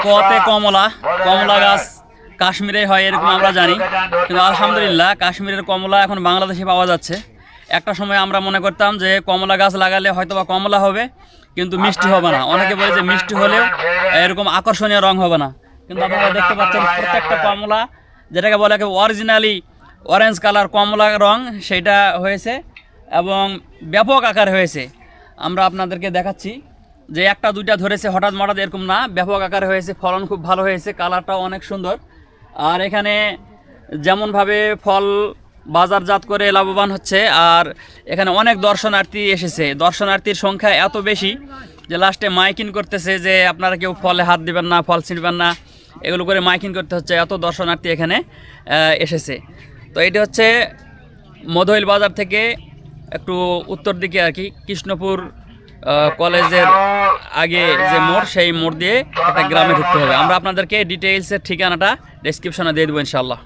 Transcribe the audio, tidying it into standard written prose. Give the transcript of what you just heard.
কতে কমলা, কমলা গাছ কাশ্মীরে হয় এরকম আমরা জানি, কিন্তু আলহামদুলিল্লাহ কাশ্মীরের কমলা এখন বাংলাদেশে পাওয়া যাচ্ছে। একটা সময় আমরা মনে করতাম যে কমলা গাছ লাগালে হয়তো বা কমলা হবে কিন্তু মিষ্টি হবে না। অনেকে বলে যে মিষ্টি হলেও এরকম আকর্ষণীয় রং হবে না, কিন্তু আপনারা দেখতে পাচ্ছেন প্রত্যেকটা কমলা যেটাকে বলে অরিজিনালি অরেঞ্জ কালার কমলা রং সেটা হয়েছে এবং ব্যাপক আকার হয়েছে। আমরা আপনাদেরকে দেখাচ্ছি যে একটা দুইটা ধরেছে হঠাৎ মঠাৎ এরকম না, ব্যাপক আকারে হয়েছে, ফলন খুব ভালো হয়েছে, কালারটাও অনেক সুন্দর। আর এখানে যেমনভাবে ফল বাজারজাত করে লাভবান হচ্ছে, আর এখানে অনেক দর্শনার্থী এসেছে, দর্শনার্থীর সংখ্যা এত বেশি যে লাস্টে মাইকিং করতেছে যে আপনারা কেউ ফলে হাত দিবেন না, ফল ছিঁড়বেন না, এগুলো করে মাইকিং করতে হচ্ছে, এত দর্শনার্থী এখানে এসেছে। তো এটা হচ্ছে মধুইল বাজার থেকে একটু উত্তর দিকে আর কি, কৃষ্ণপুর কলেজের আগে যে মোড়, সেই মোড় দিয়ে একটা গ্রামে ঢুকতে হবে। আমরা আপনাদেরকে ডিটেইলসের ঠিকানাটা ডেসক্রিপশনে দিয়ে দেবো ইনশাআল্লাহ।